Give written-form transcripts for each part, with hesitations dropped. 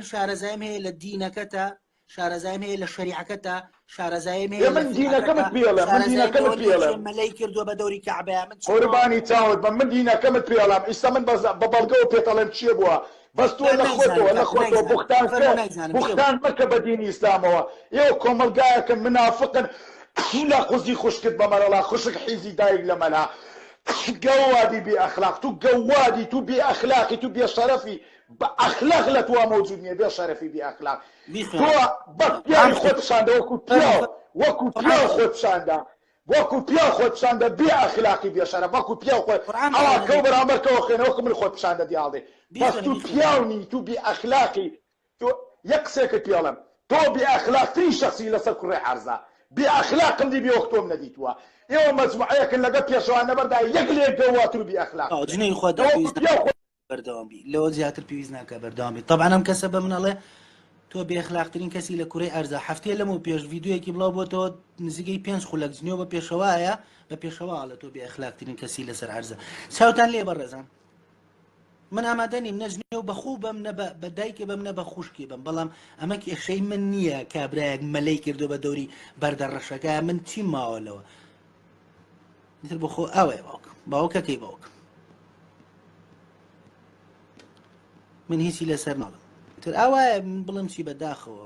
شارەزایم هەیە لە دینەکەتە، شارەزایم هەیە لە شەریعەکەتە، شارەزایم هەیە من دینەکەمت پێڵێم، من دینەکەمت پێڵێم مەلەی کردووە بە دەوری کەعبەیە. من قوربانی چاوت بە من دینەکەمت پێڵام. ئیستا من بە بەڵگەوە پێتەڵێم چییە بووە، بەس تۆ لە خۆتەوە بوختان مەکە بە دینی ئیسلامەوە. ئێوە کۆمەلگایەکن منافقن لە قوزی خوشکت بە مەرەڵا خوشک حیزی دایک لە مەلا گەوادی بێ ئەخلاق، تو گەوادی، تو بێ ئەخلاقی، تو بێ شەرەفی، بە ئەخلاق لە تۆ موجود نییە، بێ شەرەفی بێ ئەخلاق. تۆ بە پیاوی خۆت پیشاندا وەکو پیاو خۆت پیشاندا، وەکو پیاو خۆت پیشاندا بێ ئەخلاقی بێ شەرەف، وەکو پیاو خۆت ئەوا کەو بەرامبەرکەوە خێنە وەکو من خۆت پیشاندا دیاڵێ. بەس تو پیاونی، تو بێ ئەخلاقی. تۆ یەک قسێکت پێڵێم، تۆ بێ ئەخلاقترین شەخسی لەسەر کوڕی عەرزە، بێ ئەخلاقم دی بێ وەک تۆم نەدیتووە. ئێوە مەجموعەیەکن لەگە پێشەوانە بەردا یەک لێک گەواتر و بێ ئەخلاق. جنەی خۆت بەردەوامی لەوە زیاتر پێویست ناکە بەردەوامی. طبعا ئەم کەسە بە منەڵێ تۆ بێ ئەخلاقترین کەسی لە کوڕی عەرزە. هەفتەیە لەمەوە پێش ڤیدیۆیەکی بڵاو بۆتەوە نزیکەی 5 خولەک جنێوە بە پێشەوایە، بە پێشەواڵە تۆ بێ ئەخلاقترین کەسی لەسەر عەرزە. چاوتان لێ بەڕێزان، من ئامادە نیم نەژنێ و بەخوو بەم نە بە دایکێ بەم نە بە خوشکی بم، بەڵام ئەمە کێشەی من نییە کابراایەک مەلەی کردو بە دەوری بەردە ڕەشەکە. من چی ماوە لەوە تر بخۆ ئەوەیە باوکەکەی باوکم، من هیچی لەسەر ناڵم تر ئەوە بڵم چی بەداخەوە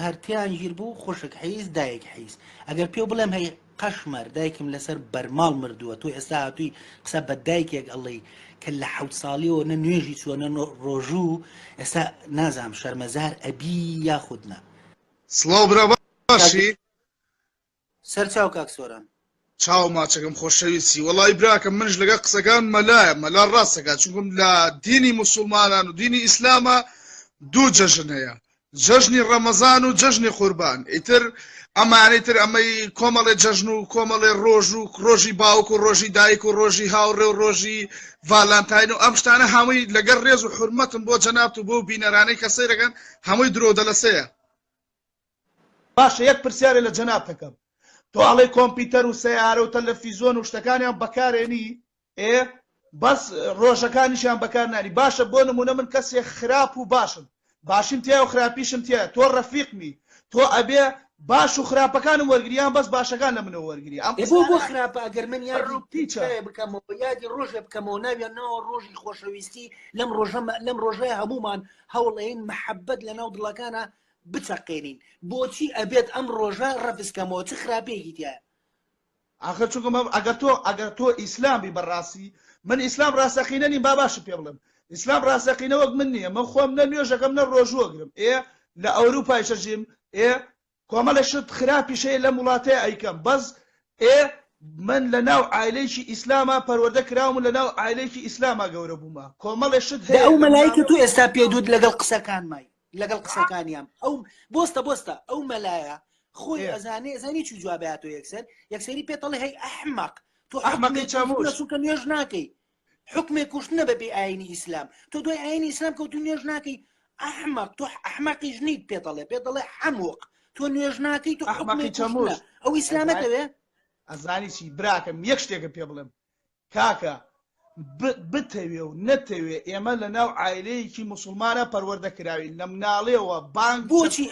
هەرتیان ژیر بوو خوشک حیز دایک حیز. ئەگەر پێ بڵێم هەی قەشمەر دایکم لەسەر بەرماڵ مردووە، تۆ ئێستا هاتووی قسە بە دایکێک ئەڵێی کە لە 7 ساڵیەوە نە نوێژی چووە نە ڕۆژوو، ئێستا نازام شەرمەزار ئەبی یاخودنا. سڵاو برا باشی سەرچاو کاک سۆران. چاو ماچەکەم خۆشەویستی. وەڵی براکەم منش لەگە قسەکان مەلایە، مەلا ڕاستەکە، چونکم لە دینی موسڵمانان و دینی ئیسلامە دوو جەژن هەیە، جەژنی ڕەمەزان و جەژنی قوربان. ئیتر ئەمانەیتر ئەمەی کۆمەڵێ جەژن و کۆمەڵێ ڕۆژ و ڕۆژی باوک و ڕۆژی دایک و ڕۆژی هاوڕێ و ڕۆژی ڤالانتاین و ئەم شتانە هەمووی لەگەڵ ڕێز و حورمەتم بۆ جەنابت و بۆ بینەرانەی کە سەیرەکەن هەمووی درۆ دەلەسەیە. باشە یەک پرسیارێ لە جەناب دەکەم. تۆ ئەڵێ کۆمپیوتەر و سەیارە و تەلەڤیزۆن و شتەکانیان بەکارێنی، بەس ڕۆژەکانیشیان بەکار نانی. باشە بۆ نمونە من کەسێک خراپ و باشم، باشم تیا و خراپیشم تیا، تۆ ڕەفیقمی، تۆ ئەبێ باش و خراپەکانم وەرگریان بەس باشەکان لە منەوە وەرگری. بۆ خراپە ئەگەر من یادی بکەمەوە یادی ڕۆژێ بکەمەوە ناوێنەوە ڕۆژی خۆشەویستی لەم ڕۆژەیە هەمومان هەوڵێن مەحەبەت لە ناو دڵەکانە بچەقێنین. بۆچی ئەبێت ئەم ڕۆژە ڕەفسکەمەوە چ خراپەیەکی تایە؟ ئاخر چونکە ئەگەر تۆ ئیسلامی بەڕاستی، من ئیسلام ڕاستەقینەنی با باشە پێ بڵم، ئیسلام ڕاستەقینە وەک من نییە، من خۆم نە نوێژەکەم نە ڕۆژوەگرم. لە ئەوروپای شەژیم کۆمەڵە شت خراپیشەیە لە وڵاتەیە ئەیکەم، بەس من لە ناو عایلەیەکی ئیسلامە پەروەردە کراوم و لە ناو عایلەیەکی ئیسلامە گەورە بوومە. کۆمەڵێ شت هەیە ئەو مەلایکە تۆ ئێستا پێدود لەگەڵ قسەکان مای لەگەڵ قسەکانیان ئەو بۆستە ئەو مەلایە خۆی ئەزانی چی جوابێت تۆ یەکسەری پێتەڵێ هەی ئەحمەق، تۆ ئەحمەقی چامۆش چونکە نوێژ ناکەی، حکمێک کوشتنە بەبێ ئاینی ئیسلام، تۆ دوای ئاینی ئیسلام کەوتو نوێژ ناکەی، ئەحمەق، تۆ ئەحمەقی ژنیت پێتەڵێ حەموق، تۆ نوێژ ناکەی، تۆ ئەحمەقی چامۆش. ئەو ئیسلامەتەوێ ئەزانی چی براکەم یەک شتێکە پێ بڵێم کاکە، بتەوێ و نەتەوێ ئێمە لە ناو عایلەیەکی موسڵمانە پەروەردەکراوین لە مناڵێەوە بانگ. بۆچی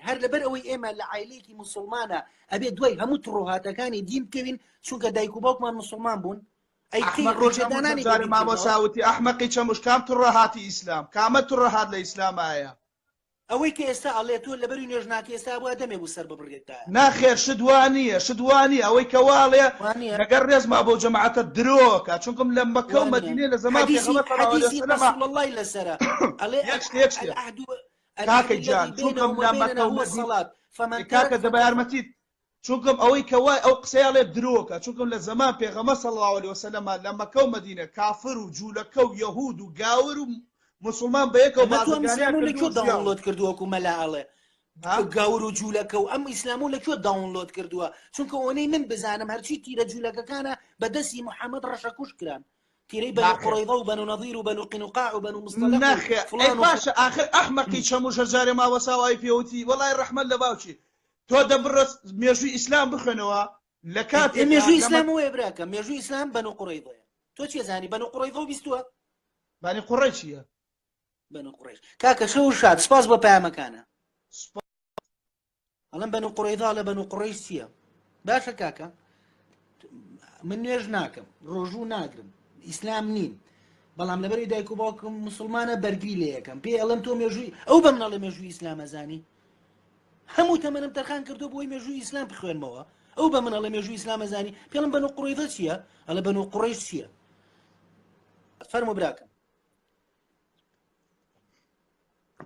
هەر لەبەر ئەوەی ئێمە لە عایلەیەکی موسڵمانە ئەبێ دوای هەموو تڕۆهاتەکانی دین بکەوین چونکە دایک و باوکمان موسڵمان بوون. مامۆساوتی ئەحمەقی چەموش کام تڕۆهاتی ئیسلام، کامە تڕۆهات لە ئیسلامایە؟ ئەوەی کە ئێستا ئەڵێ تۆ لەبەری نوێژ ناکە ئێستا بووە دەمێ بوو سەر ببڕێتە ناخێر شدوانیە ئەوەی کەواڵێ لەگەر ڕێزما بۆ جەماعەتە درۆکە چونکم لە مەکە و مەدینێ لە زەمان پێغەمبەر لەسرە ئەڵێ کاکە جان چونکم لە مەکە و مەدینە کاکە دەبە یارمەتیت چونکم ئەوەی کەوای ئەو قسەیاڵێ درۆکە چونکم لە زەمان پێغەمبەر صلی الله علیه وسلم لە مەکە و مەدینە کافر و جوولەکە و یەهود و گاور و مسلمان بەیەکەوە لەکوێ داونلۆد کردووەکو مەلاڵێ گاور و جوولەکە و ئەم ئیسلام و لەکوێ داونلۆد کردووە چونکە ئەوەی من بزانم هەرچی تیرە جوولەکەکانە بەدەستی محەممەد ڕەشەکوش کران تیرەی بەنو قوڕەیضە و بەنو نەظیر و بەنو قینوقاع و بەنو مستەلق باشە ئاخر ئەحمەقی چەموو هەزارێ ماوە ساوای پێوتی وەڵای ڕەحمەت لە باوکی تۆ دەبڕە مێژووی ئیسلام بخوێنەوە لە کاتێک مێژووی ئیسلام وێ براکە مێژووی ئیسلام بەنو قوڕەیضەیە تۆ چێ زانی بەنو قوڕەیضە و بیستووە بانی قوڕەی چییە؟ بەنو قوڕیش کاکە شەو شاد سپاس بۆ پامەکانە ئەڵم بەنو قوڕیدا لە بەنو قوڕیش چییە باشە کاکە من نوێژ ناکەم ڕۆژوو ناگرم ئیسلام نین بەڵام لەبەری دایک و باوکم مسلمانە بەرگری لێ یەکەم پێ ئەڵم تۆ مێژووی ئەو بە منەڵە مێژووی ئیسلامەزانی هەموو تەمەنم تەرخان کردو بۆی مێژووی ئیسلام بخوێنمەوە ئەو بە منەڵە مێژووی ئیسلامەزانی پێڵم بەنو قوڕیدا چییە ئەڵە بەنو قوڕیش چییە فەرموو براکەم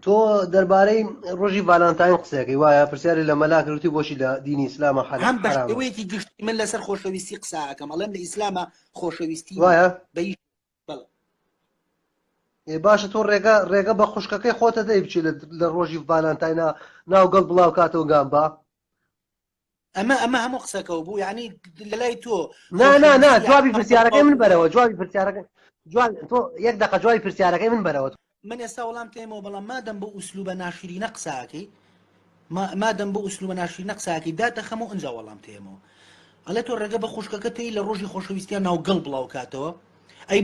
تۆ دەربارەی ڕۆژی ڤالانتاین قسەکەی وایە پرسیاری لە مەلا کردوتی بۆشی لە دینی ئیسلامە هەم بەشێوەیەکی گشتی من لەسەر خۆشەویستی قساکەم ئەڵێم لە ئیسلامە خۆشەویستی وایە بەڵێ باشە تۆ ڕێگە بە خوشکەکەی خۆتە دەی بچی لە ڕۆژی ڤالانتاینە ناوگەڵ بڵاو کاتەوە گام بە ئەمە هەموو قسەکەەوە بوو یعنی لە لای تۆ نا جوابی پرسیارەکەی من بەرەوە جوابی پرسیارەکە تۆ یەک دقە جوابی پرسیارەکەی من بەرەوە من ئێستا وەڵام تێمەوە بەڵام مادەم بۆ ئوسلوبە ناشرینە قساکەی مادەم بۆ ئوسلوبە ناشرینە قساکەی داتە خەمەوە ئەنجا وەڵام تێمەوە ئەڵێ تۆ ڕێگە بە خوشکەکە تێی لە ڕۆژی خۆشەویستیان ناوگەڵ بڵاو کاتەوە ئەی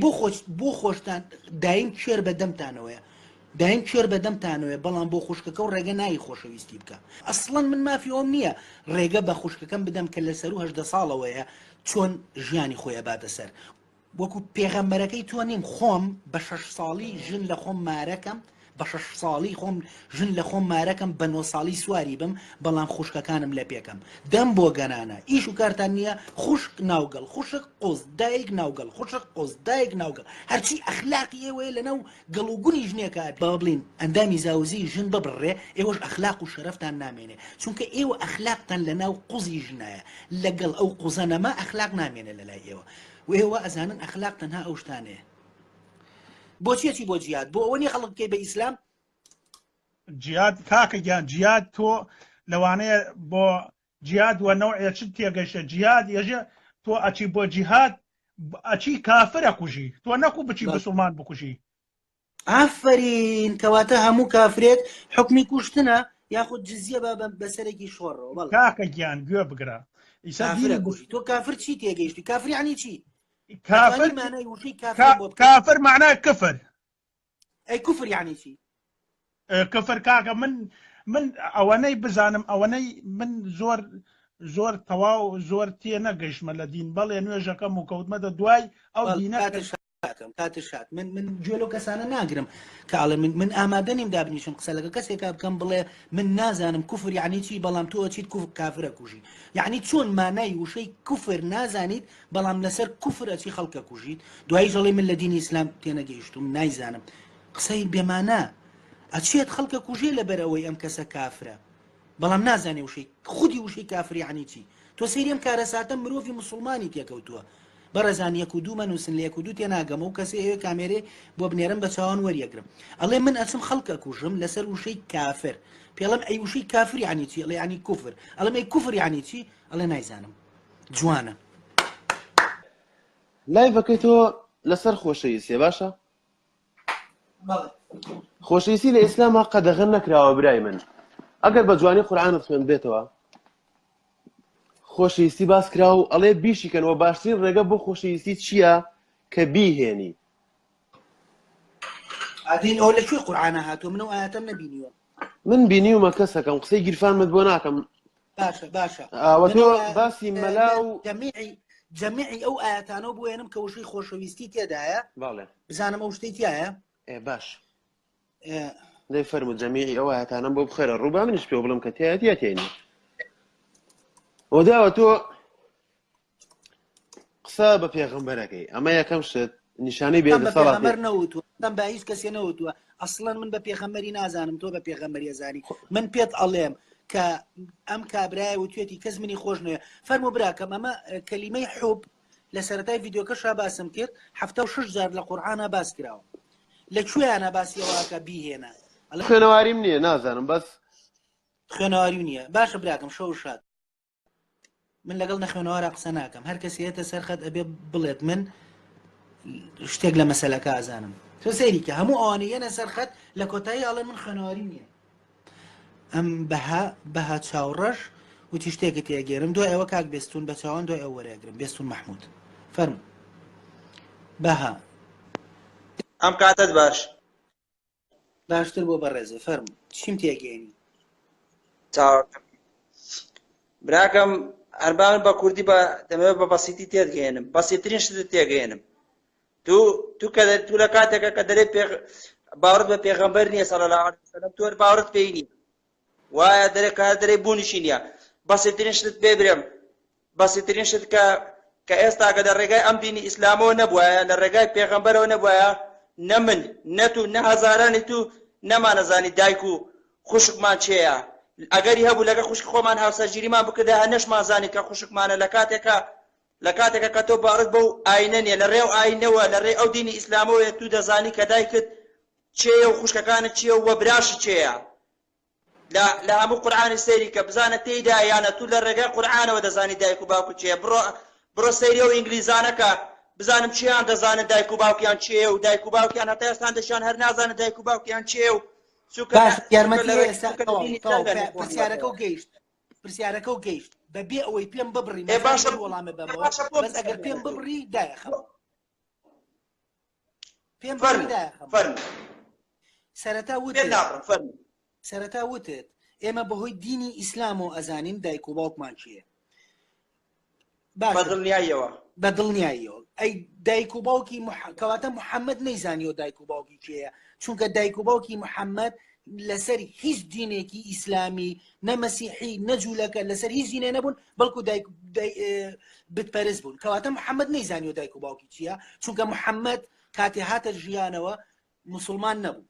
بۆ خۆشتان دایم کوێر بەدەمتانەوەیە دایم کوێر بەدەمتانەوەێ بەڵام بۆ خوشکەکە و ڕێگە نایی خۆشەویستی بکە ئەسڵەن من مافیۆم نییە ڕێگە بە خوشکەکەم بدەم کە لە سەر و 18 ساڵەوەیە چۆن ژیانی خۆیە باتە سەر وەکو پێغەمبەرەکەی تۆ نیم خۆم بە 6 ساڵی ژن لە خۆم مارەکەم بە 6 ساڵی خۆم ژن لە خۆم مارەکەم بە 9 ساڵی سواری بم بەڵام خوشکەکانم لە پێکەم دەم بۆ گەنانە ئیش و کارتان نییە خوشک ناوگەڵ خوشک قۆز دایک ناوگەڵ خوشک قۆز دایک ناوگەڵ هەرچی ئەخلاقی ئێوەیە لەناو گەڵ و گوری ژنێکە با بڵین ئەندامی زاوزی ژن ببڕێ ئێوەش ئەخلاق و شەرەفتان نامێنێ چونکە ئێوە ئەخلاقتان لەناو قوزی ژنایە لەگەڵ ئەو قوزەنەما ئەخلاق نامێنێ لەلای ئێوە وێوە ئەزانن ئەخلاق تەنها ئەو شتانەیە بۆچیەتی بۆ جیاد بۆ ئەوە نیە خەڵک بکەی بە ئیسلام جیاد کاکە گیان جیاد تۆ لەوانەیە بۆ جیاد وە نەوعێ چ تێگەشتە جیاد ێژە تۆ ئەچی بۆ جیهاد ئەچی کافرە کوژی تۆ نەکوو بچی مسلمان بکوژی ئافرین کەواتە هەموو کافرێک حکمی کوشتنە یاخود جزیە بەسەرێکی شۆڕەوە کاکە گیان گوێ بگرە تۆ کافر چی تێگەیشتی کافر یعنی چی کافر معنای کفر ئەی کوفر یعنی چی کفر کاکە من ئەوەنەی بزانم ئەوەنەی من زۆر تەواو زۆر تێ نەگەیشتمە لە دین بەڵێ نوێژەکەم و کەوتمەدە دوای ئەو دینە کاتشات من گوێ لەو کەسانە ناگرم کە ئاڵێ من ئامادە نیم دابنیشم قسە لەگە کەسێکا بکەم بڵێ من نازانم کوفر یعنی چی بەڵام تۆ چیت کافرە کوژی یعنی چۆن مانای وشەی کوفر نازانیت بەڵام لەسەر کوفر ئەچی خەڵکە کوژیت دوایی ژەڵێ من لە دینی ئیسلام تێنەگەیشتم نایزانم قسەی بێمانە ئەچێت خەڵکە کوژێ لەبەرەوەی ئەم کەسە کافرە بەڵام نازانێ وشەی خودی وشەی کافر یعنی چی تۆ سەیریم کارە ساتە مرۆڤی مسلمانی تێکەوتووە بەڕێزان 1 و 2 منووسن لە 1 و 2 تێناگەمە و کەسێ ئێوە کامێرێ بۆ بنێرم بە چاوان وەریەگرم ئەڵێ من ئەچم خەڵکە کوژم لەسەر وشەی کافر پێڵم ئەی وشەی کافر یعنی چی ئەڵێ یعنی کوفر ئەڵێم ئەی کوفر یعنی چی ئەڵێ نایزانم جوانە لایڤەکەی تۆ لەسەر خۆشەویستیە باشە خۆشەویستی لە ئیسلامە قەدەغن نەکراوە برای من ئەگەر بە جوانی قورئانت خوێن بێتەوە خۆشەویستی باس کرا و ئەڵێ بیشیکەنەوە باشترین ڕێگە بۆ خۆشەویستی چییە کە بیهێنی ئادین ئەو لەکوێ قورئانە هاتووە من ئەو ئاەتەم نەبینیوە من بینیومە کەسەکەم قسەی گیرفانمت بۆ ناکەم باشە تۆ باسی مەلا و جەمیعی ئەو ئاەتانەوە بۆێنم کە وشەی خۆشەویستی تێدایە باڵێ بزانم ئەو شتەی تایە باش دەی فەرموو جەمیعی ئەو ئاەتانەم بۆ بخێرە ڕووبا منیش پێ بڵم کە تایەتە تێنی وەداوە تۆ قسە بە پێغەمبەرەکەی ئەمە یەکەم شت نیشانەی بێدەسەڵات نەوتووە دەم بە هیچ کەسێ نەوتووە ئەسڵەن من بە پێغەمبەری نازانم تۆ بە پێغەمبەری ئەزانی من پێت ئەڵێم کە ئەم کابرایە و توێتی کەس منی خۆش نوێ فەرموو براکەم ئەمە کەلیمەی حوب لە سەرەتای ڤیدیۆکەشا باسم کرد 76 جار لە قورئانە باس کراوە لەکوێیانە باسیەوەکە بیهێنا خوێنەواریم نییە نازانم بەس خوێنەواری نییە باشە براکەم شەو شاد من لەگەڵ نەخوێنەوارە قسە ناکەم هەر کەسی هێتە سەرخەت ئەبێ بڵێت من شتێک لە مەسەلەکە ئازانم تۆ سەیری کە هەموو ئەوانەیەنە سەرخەت لە کۆتایی ئاڵێ من خوێنەواری نییە ئەم بەها چاوڕەش وتی شتێکت تێگەێرم دوای ئەوە کاک بێستون بە چاوان دوای ئەو وەرەگرم بێستون مەحموود فەرموو بەها ئەم کاتت باش باشتر بۆ بەڕێزە فەرم چیم تێگەێنی چاوەکەم براکەم هەربان بە کوردی بە دەمەوێت بە بەسیتی تێگەێنم بەسیترین شتت تێگەێنم تو لە کاتێکە کە دەرێ باوەڕت بە پێغەمبەر نییە سەڵ الله عەلەیهی وسەلەم تۆ باوەڕت پێی نییە وایە دەرێ کار دەرێ بوونیشی نییە بەسیترین شتت پێ برێم بەسیترین شت کە ئێستا کە لە ڕێگای ئەم دینی ئیسلامەوە نەبووایە لە ڕێگای پێغەمبەرەوە نەبووایە نە من نە تو نە هەزارانی تو نەمانەزانی دایک و خوشکمان چێیە ئەگەری هەبوو لەگە خوشک خۆمان هاوسەرگیریمان بکردا هە نەشمانزانی کە خوشکمانە لە کاتێکە کە تۆ باڕت بەو ئاینە نیە لە ڕێو ئاینەوە لە ڕێ ئەو دینی ئیسلامەوە تو دەزانی کە دایکت چێیە و خوشکەکانت چییە و وەبراشی چێیە لە هەموو قورئانی سەیری کە بزانە تێیدا یانە تو لە ڕێگای قورئانەوە دەزانی دایک و باوکت چێیە بڕۆ سەیری ئەو ئینگلیزانەکە بزانم چیان دەزانن دایک و باوکیان چێ و دایک و باوکیان هەتا ئێستان دەشیان هەر نازانە دایک و باوکیان چێ و باش یارمەتی پرسیارەکە و گەیشت بەبێ ئەوەی پێم ببڕی وەڵامە بەمەوە بەس ئەگەر پێم ببڕی دایەخەم پێم بڕی دایەخەم سەرەتا وتت ئێمە بەهۆی دینی ئیسلام و ئەزانین دایک و باوکمان چییە بەدڵنیاییەوە ئەی دایک و باوکی کەواتە محەممەد نەیزانیەوە دایک و باوکی چییە چونکە دایک و باوکی محەممەد لەسەر هیچ دینێکی ئیسلامی نەمەسیحی نەجوولەکە لەسەر هیچ دینێ نەبوون بەڵکو بتپەرست بوون کەواتە محەممەد نەیزانیەوە دایک و باوکی چییە چونکە محەممەد کاتی هاتە ژیانەوە مسلمان نەبوو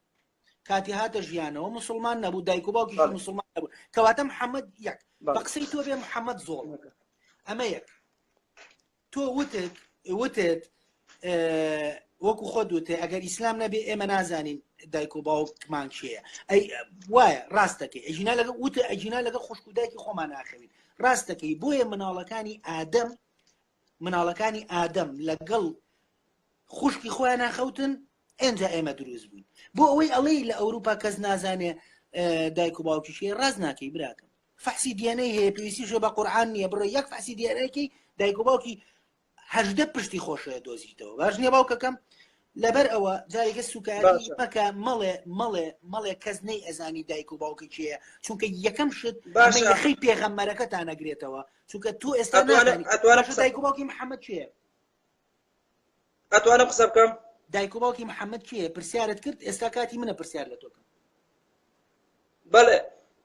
مسلمان نەبوو دایک و باوکی مسلمان نەبوو کەواتە محەممەد یەک بە قسەی تۆ بێ محەممەد زۆڵ ئەمە یەک تۆ وتت وەکو خۆ دوتێ ئەگەر ئیسلام نەبێ ئێمە نازانین دایک و باوکمان چییە ئەی وایە ڕاستەکەی ئەژینا لەگە خوشک و دایکی خۆمان ناخەوین ڕاستەکەی بۆیە مناڵەکانی ئادەم لەگەڵ خوشکی خۆیان ناخەوتن ئێنجا ئێمە دروست بووین بۆ ئەوەی ئەڵەی لە ئەوروپا کەس نازانێ دایک و باوکی چییە ڕاست ناکەی براکەم فەحسی دیانەی هەیە پێویستیشە بە قورئان نییە بڕۆ یەک فەحسی دیانەیەکی دایک و باوکی هەژدە پشتی خۆشەیە دۆزیتەوە باش نییە باوکەکەم لەبەر ئەوە جارێکە سوکاری مەکە مەڵێ کەس نەی ئەزانی دایک و باوکی چییە چونکە یەکەم شت یەخەی پێغەمبەرەکەتان نەگرێتەوە چونکە تۆ ئێستا دایک و باوکی محەممەد چییە ئەتوانم قسە بکەم دایک و باوکی محەممەد چییە پرسیارت کرد ئێستا کاتی منە پرسیار لە تۆکەم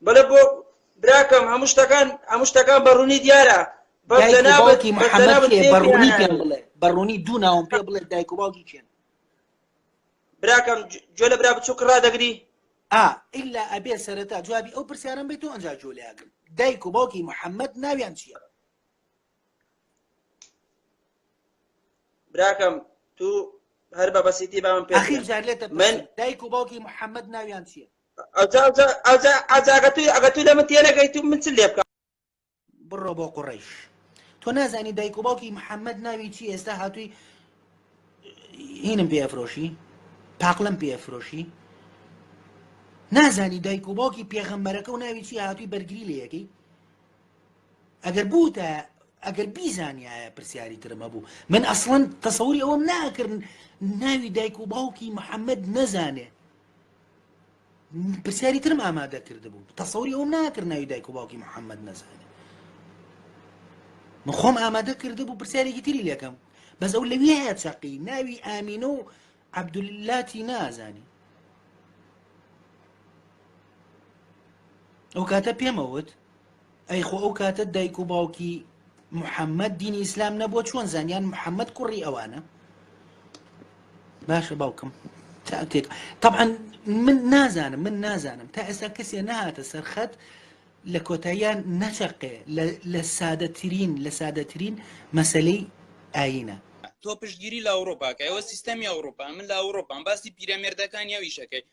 بەڵێ بۆ براکەم هەموو شتەکان بەڕوونی دیارە باوکی محەممەد بەڕوونی پێم بڵێ بەڕوونی دوو ناوم پێ بڵێ دایک و باوکی چێن براکەم جۆ لە برا بچووکە ڕدەگری ئیلا ئەبێ سەرەتا جوابی ئەو پرسیارم بێت و ئەنجا جۆ لێگرن دایک و باوکی محەممەد ناویان چییە براکەم تو هەر بە بەسیتی بە من پێ من دایک و باوکی محەممەد ناویان چییە ئەگە تو لە من تێنەگەیت و من چ لێ بکەم بڕۆ بۆ قوڕەیش تۆ نازانی دایک و باوکی محەممەد ناوی چی ئێستا هاتووی هینم پێفرۆشی پاقلم پێفرۆشی نازانی دایک و باوکی پێغەمبەرەکە و ناوی چی هاتووی بەرگری لە یەکەی ئەگەر بووتە ئەگەر بیزانایە پرسیاری ترمە بوو من ئەسڵەن تەسەوری ئەوەم ناکردن ناوی دایک و باوکی محەممەد نەزانێ پرسیاری ترم ئامادە کرده بوو تەسەوری ئەوم ناکرد ناوی دایک و باوکی محەممەد نەزانێ من خۆم ئامادە کرده بوو پرسیارێکی تری لێکەم بەس ئەو لەوێ هەیە چەقی ناوی ئامینە و عەبدولاتی نازانی ئەو کاتە پێمەوت ئەی خۆ ئەو کاتە دایک و باوکی محەممەد دینی ئیسلام نەبووە چۆن زانیان محەممەد کوڕی ئەوانە باشە باوکم تاکتێک طبعا من نازانم تا ئێستا کەسێ نهاتە سەرخەت لە کۆتاییان نەچەقێ لە سادەترین مەسەلەی ئاینە تۆ پشتگیری لە ئەوروپاکە ئەوە سیستەمی ئەوروپا من لە ئەوروپان باسی پیرەمێردەکان یاویشەکەی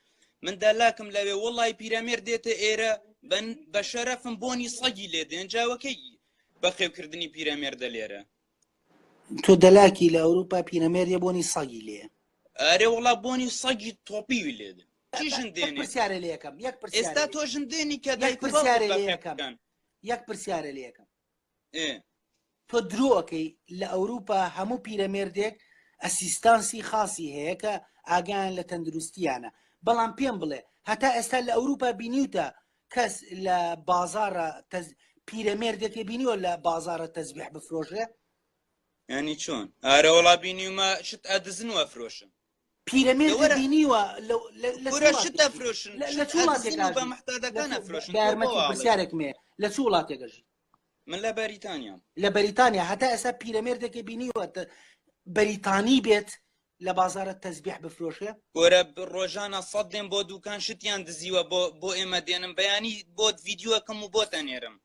من دالاکم لەوێ وڵی پیرەمێر دێتە ئێرە بە شەرەفم بۆنی سەگی لێ دێن جاوەکەی بەخێوکردنی پیرەمێردە لێرە تۆ دەلاکی لە ئەوروپا پیرەمێردە بۆنی سەگی لێ ئەرێ وڵا بۆنی سەگی تۆپیوی لێدن پرسیارە لە یەکەم ئێستا تۆ ژندێنی کە یەک پرسیارە لە یەکەم تۆ درۆکەی لە ئەوروپا هەموو پیرەمێردێک ئەسیستانسی خاصی هەیە کە ئاگیان لە تەندروستیانە بەڵام پێم بڵێ هەتا ئێستا لە ئەوروپا بینیوتە کەس لە بازارە پیرەمێردێکی بینیوە لە بازارە تەزبیح بفرۆشێ ینی چۆن ئارە وڵا بینیومە شت ئەدزن وە فرۆشن پیرەمێرد بینیوە شت ئەفرۆشن لە چ وڵاتێکا بە محتاجەکان ئەفرۆشن پرسیارێکمێ لە چ وڵاتێکەژی من لە بەریتانیام لە بەریتانیا هەتا ئێستا پیرەمێردێکی بینیوە بەریتانی بێت لە بازارە تەزبیح بفرۆشێ گۆرە ڕۆژانە 100 دێن بۆ دوکان شتیان دزیوە بۆ ئێمە دێنم بەیانی بۆت ڤیدیۆکەم و بۆ تەنێرم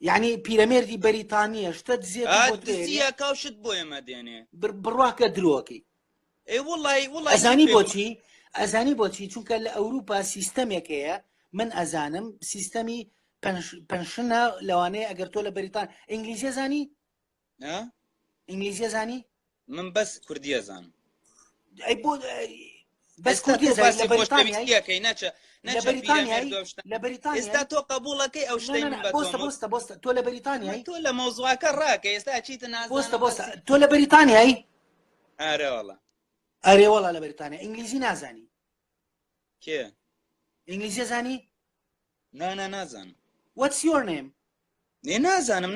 یعنی پیرەمێردی بەریتانیە شتە دزیە کاوشت بۆ ئێمە دێنێ بڕواکە درۆکەی ئەزانی بۆچی چونکە لە ئەوروپا سیستەمێک هەیە من ئەزانم سیستەمی پەنشنە لەوانەیە ئەگەر تۆ لە بەریتان ئینگلیزیە زانی ئینگلیزیە زانی من بەس کوردیە زانم بەس کوردی لە بەریتانیا ئێستا تۆ قبوڵەکەی ئەو شتەی بۆستە تۆ لە بەریتانیایی تۆ لە مۆزوعەکە ڕاکە ئێستا چیتە نازانم بۆستە تۆ لە بەریتانیایی ئارەوەڵە ئەرێوەڵا لە بەریتانیا ئینگلیزی نازانی کێ ئینگلیزیە زانی نازانم What's your name نازانم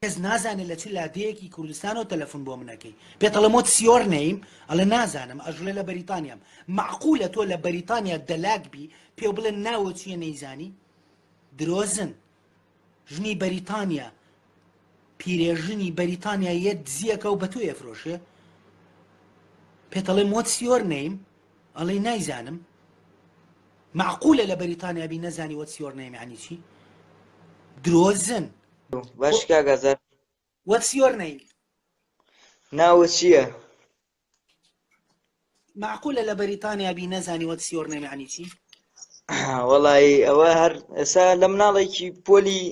کەس نازانێت لە چ لادەیەکی کوردستان و تەلەفۆن بۆ منەکەی پێتەڵە What's your name ئەڵێ نازانم ئەژڵێ لە بەریتانیام معقولە تۆ لە بەریتانیا دەلاک بی پێ بڵێ ناوە چیە نەیزانی درۆزن ژنی بەریتانیا پیرێژنی بەریتانیا یە دزیەکە و بە تۆ ئەفرۆشێ پێتەڵێ What's your name ئەڵێ نایزانم معقولە لە بەریتانیا بی نەزانی What's your name یعنی چی درۆزن باش کاگازار What's your name ناوت چییە معقولە لە بەریتانیا بی نەزانی What's your name یعنی چی وەڵی ئەوە هەر ئێستا لە مناڵێکی پۆلی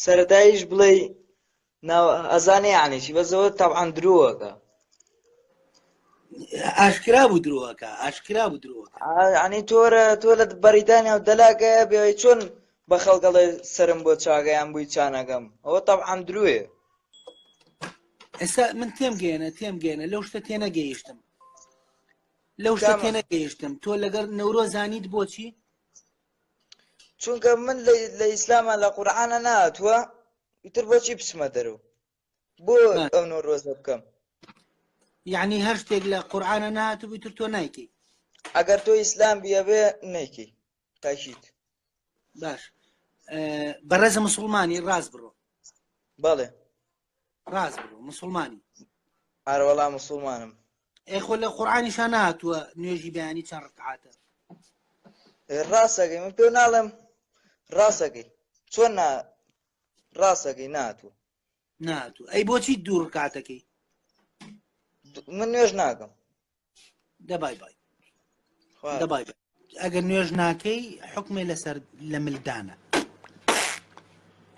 سەرەتاییش بڵێ ئەزانێ یعنی چی بەزەوە تەبعاً درۆوەکە ئاشکرا بوو درۆوەکە ینی تۆ لە بەریتانیا و دەلاکە بێ چۆن بە خەڵگەڵێ سرم بۆ چاگەیان بووی چانەکەم ئەوە تەبعاً درۆیە ئێستا من تێمگەێنە لەو شتە تێنەگەیشتم تۆ لەگەر نەورۆ زانیت بۆچی چونکە من لە ئیسلامە لە قورعانە نهاتووە ئیتر بۆچی بچمە دەرەوە بۆ ئەو نۆڕۆزە بکەم یعنی هەر شتێک لە قورعانە نهاتوو ئیتر تۆ نایکەی ئەگەر تۆ ئیسلام بیەبێ نەیکەی تاکید باش بەڕێزە مسلمانی ڕاست بڕۆ بەڵێ ڕاست بڕۆ مسلمانی ئارەوەڵا مسلمانم خۆ لە قورعانیشان نهاتووە نوێژی بەیانی چەند ڕکعاتە ڕاستەکەی من پێ ناڵێم ڕاستەکەی چۆن ڕاستەکەی نهاتووە ئەی بۆچی دوو ڕکعاتەکەی من نوێژ ناکەم دەبای ئەگەر نوێژ ناکەی حکمێ لەسەر لە ملدانە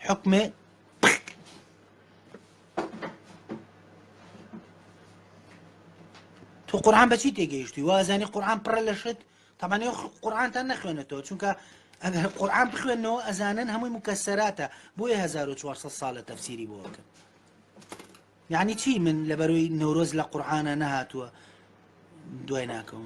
حکمێ تۆ قورعان بەچی تێگەیشتی وازانی قورعان پڕە لە شت تەمانێ قورعانتان نەخوێنێتەوە چونکە ئەگەر قورعان بخوێنەوە ئەزانن هەمووی مکەسەراتە بۆیە 1400 ساڵە تەفسیری بۆکە یعنی چی من لەبەرەوەی نەورۆز لە قورعانە نەهاتووە دوای ناکەم